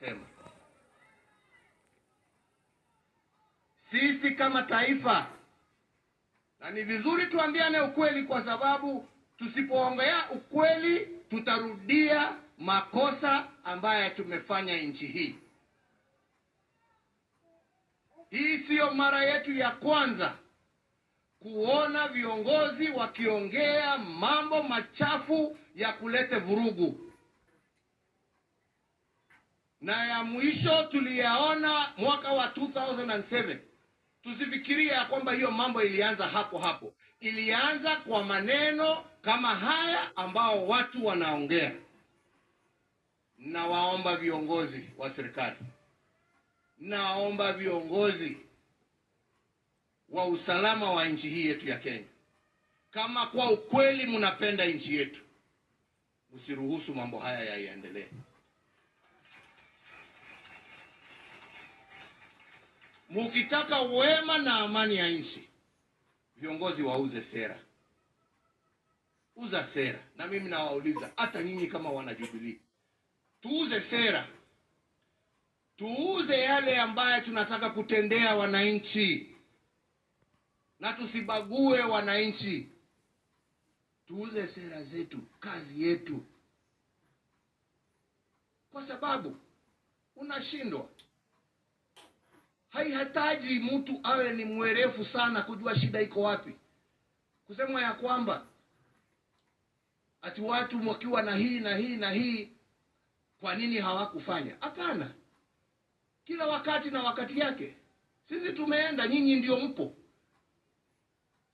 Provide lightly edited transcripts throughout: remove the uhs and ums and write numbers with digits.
Sema. Sisi kama taifa, na ni vizuri tuambiane ukweli, kwa sababu tusipoongea ukweli tutarudia makosa ambayo tumefanya nchi hii. Hii siyo mara yetu ya kwanza kuona viongozi wakiongea mambo machafu ya kuleta vurugu. Na ya mwisho tuliyaona mwaka wa 2007. Tusifikirie ya kwamba hiyo mambo ilianza hapo hapo. Ilianza kwa maneno kama haya ambao watu wanaongea. Na waomba viongozi wa serikali, naomba viongozi wa usalama wa nchi hii yetu ya Kenya, kama kwa ukweli mnapenda nchi yetu, msiruhusu mambo haya yaendelee. Mukitaka wema na amani ya nchi, viongozi wauze sera. Uza sera. Na mimi nawauliza, hata nyinyi kama wana Jubilee, tuuze sera. Tuuze yale ambaye tunataka kutendea wananchi, na tusibague wananchi. Tuuze sera zetu, kazi yetu. Kwa sababu unashindwa. Haihitaji mtu awe ni mwerefu sana kujua shida iko wapi. Kusema ya kwamba ati watu wakiwa na hii na hii na hii, kwa nini hawakufanya? Hapana. Kila wakati na wakati yake. Sisi tumeenda, nyinyi ndio mpo.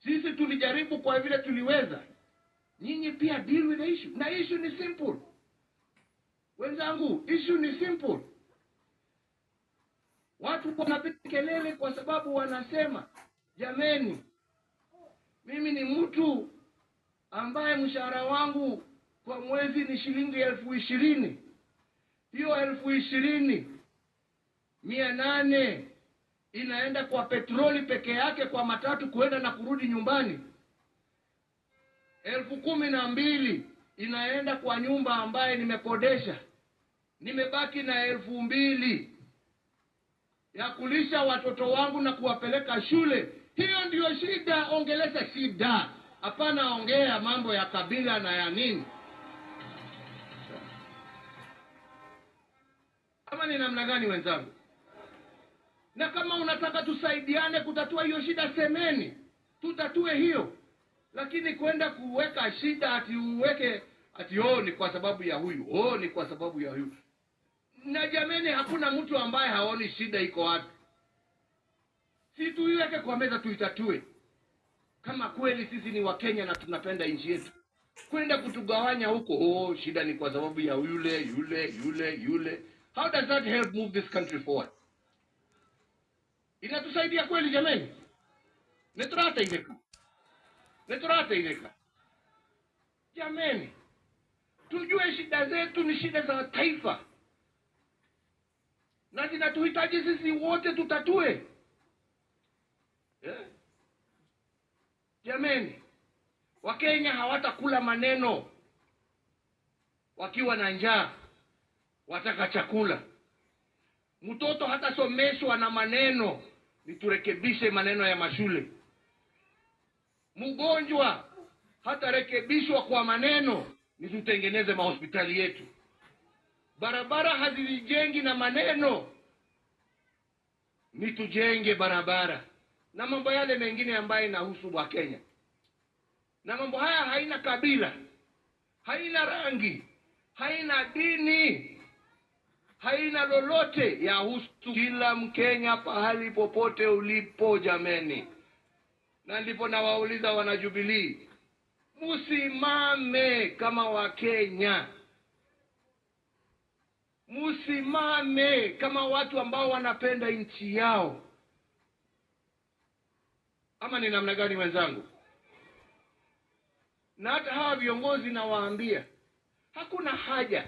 Sisi tulijaribu kwa vile tuliweza. Nyinyi pia deal with the issue. Na issue ni simple. Wenzangu, issue ni simple. Watu wanapiga kelele kwa sababu wanasema, jameni, mimi ni mtu ambaye mshahara wangu kwa mwezi ni shilingi 20,000. Hiyo 20,800 inaenda kwa petroli peke yake, kwa matatu kuenda na kurudi nyumbani. 12,000 inaenda kwa nyumba ambaye nimekodesha. Nimebaki na 2,000 ya kulisha watoto wangu na kuwapeleka shule. Hiyo ndio shida. Ongeleza shida, hapana ongea mambo ya kabila na ya nini. Kama ni namna gani wenzangu? Na kama unataka tusaidiane kutatua hiyo shida, semeni, tutatue hiyo. Lakini kwenda kuweka shida ati uweke ati ni kwa sababu ya huyu, ni kwa sababu ya huyu. Na jameni, hakuna mtu ambaye haoni shida iko wapi. Si tuiweke kwa meza tuitatue. Kama kweli sisi ni Wakenya na tunapenda nchi yetu, kwenda kutugawanya huko, shida ni kwa sababu ya yule. How does that help move this country forward? Inatusaidia kweli jameni? Netrata ileka. Jameni, tujue shida zetu ni shida za taifa, na zinatuhitaji sisi wote tutatue. Jameni, Wakenya hawatakula maneno wakiwa na njaa, wataka chakula. Mtoto hatasomeshwa na maneno, niturekebishe maneno ya mashule. Mgonjwa hatarekebishwa kwa maneno, nitutengeneze mahospitali yetu. Barabara hazijengi na maneno, nitujenge barabara. Na mambo yale mengine ambayo inahusu Wakenya. Na mambo haya haina kabila, haina rangi, haina dini, haina lolote, yahusu kila Mkenya pahali popote ulipo jameni. Na ndipo nawauliza wana Jubilee, musimame kama Wakenya. Musimame kama watu ambao wanapenda nchi yao. Ama ni namna gani wenzangu? Na hata hawa viongozi nawaambia, hakuna haja